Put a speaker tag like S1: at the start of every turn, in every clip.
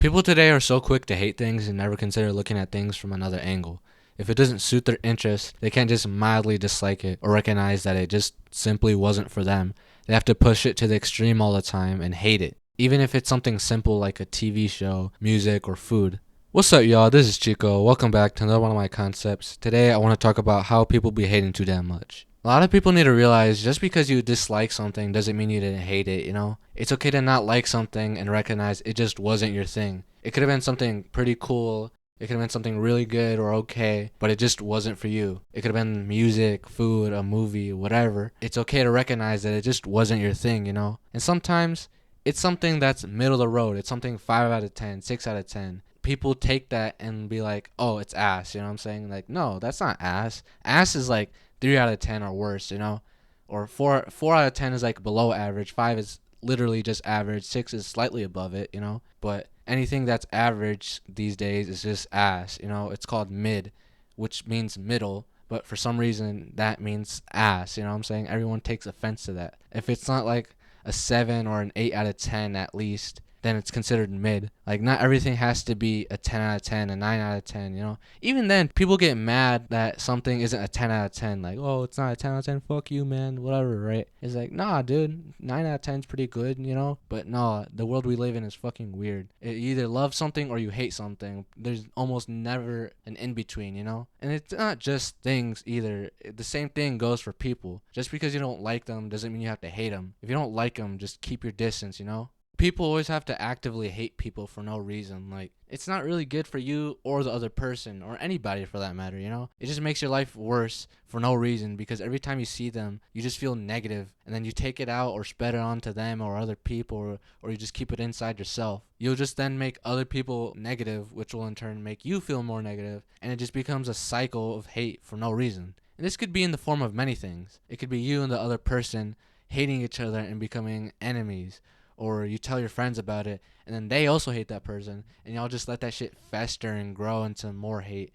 S1: People today are so quick to hate things and never consider looking at things from another angle. If it doesn't suit their interests, they can't just mildly dislike it or recognize that it just simply wasn't for them. They have to push it to the extreme all the time and hate it, even if it's something simple like a TV show, music, or food. What's up, y'all? This is Chico. Welcome back to another one of my concepts. Today, I want to talk about how people be hating too damn much. A lot of people need to realize just because you dislike something doesn't mean you didn't hate it, you know? It's okay to not like something and recognize it just wasn't your thing. It could have been something pretty cool. It could have been something really good or okay, but it just wasn't for you. It could have been music, food, a movie, whatever. It's okay to recognize that it just wasn't your thing, you know? And sometimes it's something that's middle of the road. It's something 5 out of 10, 6 out of 10. People take that and be like, oh, it's ass. You know what I'm saying? Like, no, that's not ass. Ass is like 3 out of 10 or worse, you know? Or 4 out of 10 is like below average. 5 is literally just average. 6 is slightly above it, you know? But anything that's average these days is just ass, you know? It's called mid, which means middle. But for some reason, that means ass, you know what I'm saying? Everyone takes offense to that. If it's not like a 7 or an 8 out of 10 at least, then it's considered mid. Like, not everything has to be a 10 out of 10, a 9 out of 10, you know? Even then, people get mad that something isn't a 10 out of 10. Like, oh, it's not a 10 out of 10, fuck you, man, whatever, right? It's like, nah, dude, 9 out of 10 is pretty good, you know? But no, the world we live in is fucking weird. You either love something or you hate something. There's almost never an in-between, you know? And it's not just things either. The same thing goes for people. Just because you don't like them doesn't mean you have to hate them. If you don't like them, just keep your distance, you know? People always have to actively hate people for no reason. Like, it's not really good for you or the other person or anybody for that matter, you know? It just makes your life worse for no reason because every time you see them, you just feel negative and then you take it out or spread it onto them or other people or you just keep it inside yourself. You'll just then make other people negative, which will in turn make you feel more negative, and it just becomes a cycle of hate for no reason. And this could be in the form of many things. It could be you and the other person hating each other and becoming enemies, or you tell your friends about it and then they also hate that person and y'all just let that shit fester and grow into more hate,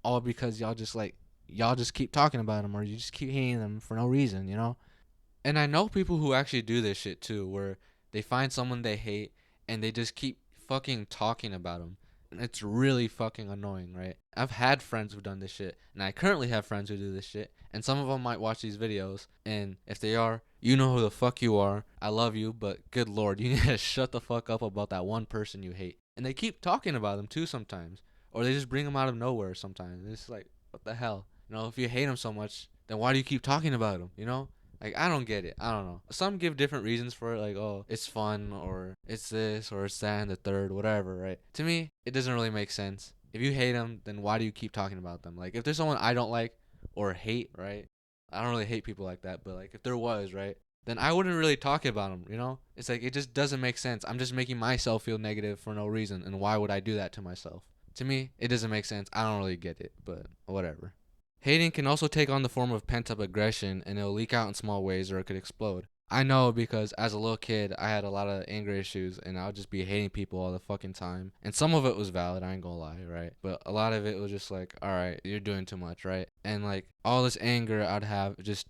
S1: all because y'all just keep talking about them or you just keep hating them for no reason, you know? And I know people who actually do this shit too, where they find someone they hate and they just keep fucking talking about them. And it's really fucking annoying, right? I've had friends who've done this shit, and I currently have friends who do this shit. And some of them might watch these videos, and if they are, you know who the fuck you are. I love you, but good lord, you need to shut the fuck up about that one person you hate. And they keep talking about them too sometimes, or they just bring them out of nowhere sometimes. It's like, what the hell? You know, if you hate them so much, then why do you keep talking about them? You know? Like, I don't get it. I don't know. Some give different reasons for it, like, oh, it's fun, or it's this, or it's that, and the third, whatever, right? To me, it doesn't really make sense. If you hate them, then why do you keep talking about them? Like, if there's someone I don't like or hate, right? I don't really hate people like that, but, like, if there was, right? Then I wouldn't really talk about them, you know? It's like, it just doesn't make sense. I'm just making myself feel negative for no reason, and why would I do that to myself? To me, it doesn't make sense. I don't really get it, but whatever. Hating can also take on the form of pent up aggression and it'll leak out in small ways or it could explode. I know because as a little kid, I had a lot of anger issues and I would just be hating people all the fucking time. And some of it was valid, I ain't gonna lie, right? But a lot of it was just like, alright, you're doing too much, right? And like all this anger I'd have just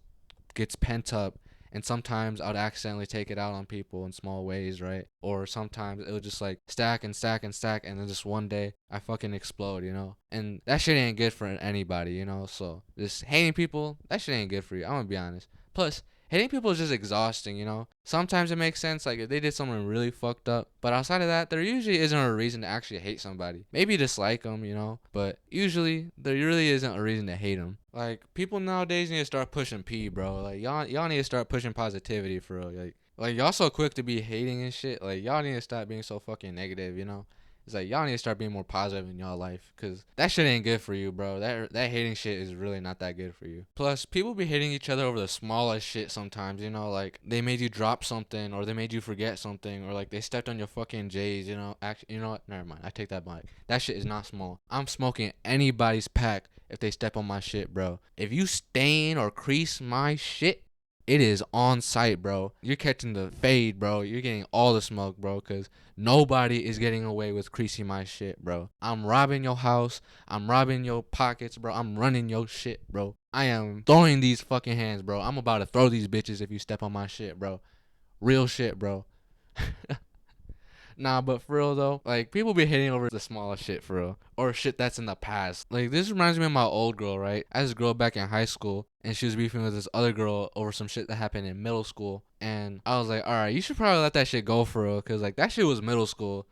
S1: gets pent up, and sometimes I'd accidentally take it out on people in small ways, right? Or sometimes it would just like stack and stack and stack, and then just one day I fucking explode, you know? And that shit ain't good for anybody, you know? So just hating people, that shit ain't good for you. I'm gonna be honest. Plus, hating people is just exhausting, you know? Sometimes it makes sense, like if they did something really fucked up. But outside of that, there usually isn't a reason to actually hate somebody. Maybe dislike them, you know? But usually, there really isn't a reason to hate them. Like, people nowadays need to start pushing P, bro. Like, y'all need to start pushing positivity for real. Like y'all so quick to be hating and shit. Like, y'all need to stop being so fucking negative, you know? It's like y'all need to start being more positive in y'all life, cause that shit ain't good for you, bro. That hating shit is really not that good for you. Plus, people be hating each other over the smallest shit sometimes, you know, like they made you drop something or they made you forget something or like they stepped on your fucking J's, you know. Actually, you know what? Never mind. I take that back. That shit is not small. I'm smoking anybody's pack if they step on my shit, bro. If you stain or crease my shit, it is on site, bro. You're catching the fade, bro. You're getting all the smoke, bro, because nobody is getting away with creasing my shit, bro. I'm robbing your house. I'm robbing your pockets, bro. I'm running your shit, bro. I am throwing these fucking hands, bro. I'm about to throw these bitches if you step on my shit, bro. Real shit, bro. Nah, but for real though, like people be hating over the smallest shit for real, or shit that's in the past. Like this reminds me of my old girl, right? I had this girl back in high school, and she was beefing with this other girl over some shit that happened in middle school, and I was like, all right, you should probably let that shit go for real, cause like that shit was middle school,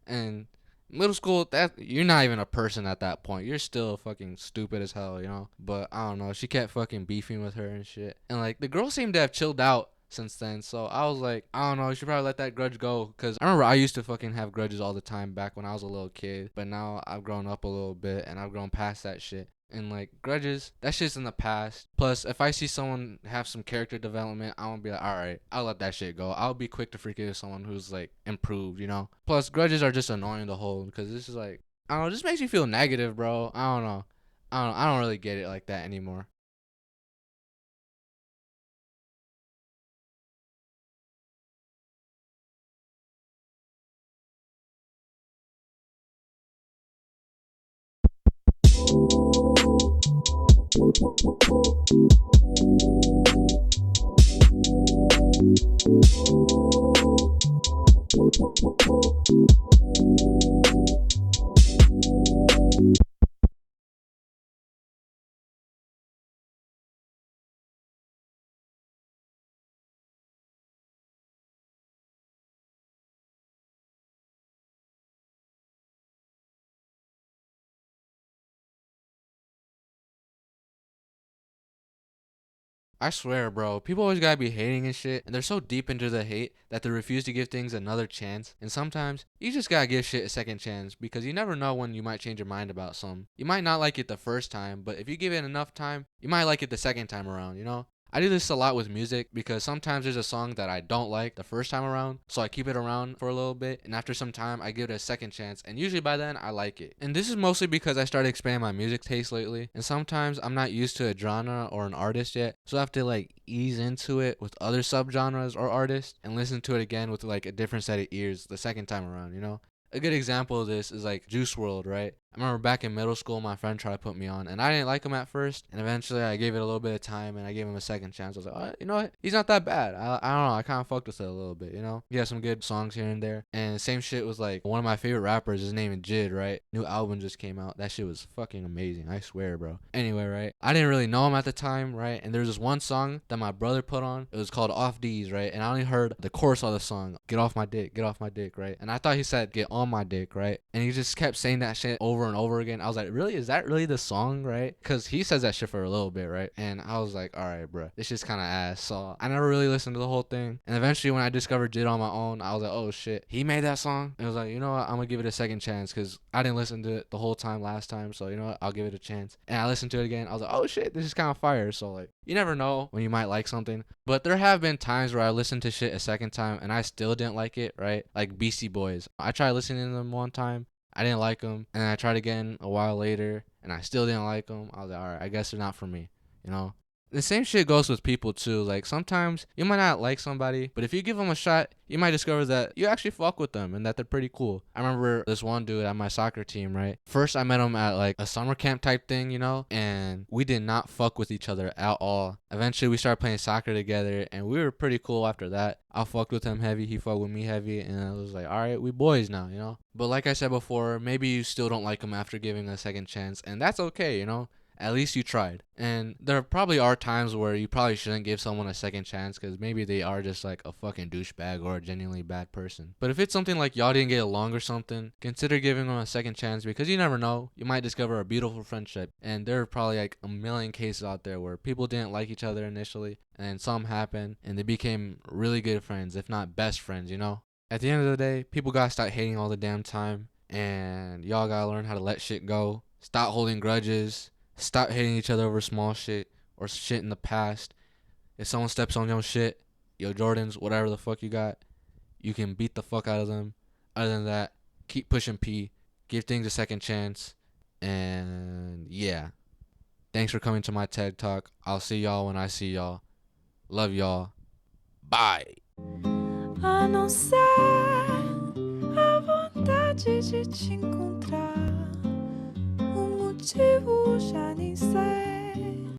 S1: and middle school, that you're not even a person at that point. You're still fucking stupid as hell, you know. But I don't know. She kept fucking beefing with her and shit, and like the girl seemed to have chilled out since then. So I was like, I don't know. You should probably let that grudge go. Cause I remember I used to fucking have grudges all the time back when I was a little kid. But now I've grown up a little bit and I've grown past that shit. And like grudges, that shit's in the past. Plus, if I see someone have some character development, I'm gonna be like, all right, I'll let that shit go. I'll be quick to forgive someone who's like improved, you know. Plus, grudges are just annoying to hold because this is like, I don't know, it just makes me feel negative, bro. I don't know. I don't really get it like that anymore. I swear, bro, people always gotta be hating and shit, and they're so deep into the hate that they refuse to give things another chance. And sometimes, you just gotta give shit a second chance because you never know when you might change your mind about something. You might not like it the first time, but if you give it enough time, you might like it the second time around, you know? I do this a lot with music because sometimes there's a song that I don't like the first time around, so I keep it around for a little bit, and after some time, I give it a second chance, and usually by then, I like it. And this is mostly because I started expanding my music taste lately, and sometimes I'm not used to a genre or an artist yet, so I have to like ease into it with other subgenres or artists and listen to it again with like a different set of ears the second time around, you know? A good example of this is like Juice World, right? I remember back in middle school, my friend tried to put me on, and I didn't like him at first. And eventually, I gave it a little bit of time, and I gave him a second chance. I was like, oh, you know what? He's not that bad. I don't know. I kind of fucked with it a little bit, you know? He has some good songs here and there. And same shit was like one of my favorite rappers. His name is Jid, right? New album just came out. That shit was fucking amazing. I swear, bro. Anyway, right? I didn't really know him at the time, right? And there was this one song that my brother put on. It was called Off D's, right? And I only heard the chorus of the song, get off my dick, right? And I thought he said get on my dick, right? And he just kept saying that shit over and over again. I was like, really? Is that really the song, right? Because he says that shit for a little bit, right? And I was like, all right, bro, this shit's kind of ass. So I never really listened to the whole thing. And eventually, when I discovered Jid on my own, I was like, oh shit, he made that song. And I was like, you know what? I'm gonna give it a second chance because I didn't listen to it the whole time last time. So you know what? I'll give it a chance. And I listened to it again. I was like, oh shit, this is kind of fire. So like, you never know when you might like something. But there have been times where I listened to shit a second time and I still didn't like it, right? Like Beastie Boys. I tried listening to them one time. I didn't like them, and I tried again a while later, and I still didn't like them. I was like, all right, I guess they're not for me, you know? The same shit goes with people too. Like sometimes you might not like somebody, but if you give them a shot, you might discover that you actually fuck with them and that they're pretty cool. I remember this one dude at my soccer team, right? First I met him at like a summer camp type thing, you know, and we did not fuck with each other at all. Eventually we started playing soccer together and we were pretty cool after that. I fucked with him heavy, he fucked with me heavy, and I was like, all right, we boys now, you know? But like I said before, maybe you still don't like him after giving a second chance, and that's okay, you know? At least you tried. And there probably are times where you probably shouldn't give someone a second chance because maybe they are just like a fucking douchebag or a genuinely bad person. But if it's something like y'all didn't get along or something, consider giving them a second chance because you never know. You might discover a beautiful friendship. And there are probably like a million cases out there where people didn't like each other initially and then something happened and they became really good friends, if not best friends, you know? At the end of the day, people gotta stop hating all the damn time and y'all gotta learn how to let shit go. Stop holding grudges. Stop hating each other over small shit or shit in the past. If someone steps on your shit, your Jordans, whatever the fuck you got, you can beat the fuck out of them. Other than that, keep pushing P. Give things a second chance. And yeah. Thanks for coming to my TED Talk. I'll see y'all when I see y'all. Love y'all. Bye. A não ser a vontade de te encontrar, o motivo já nem sei.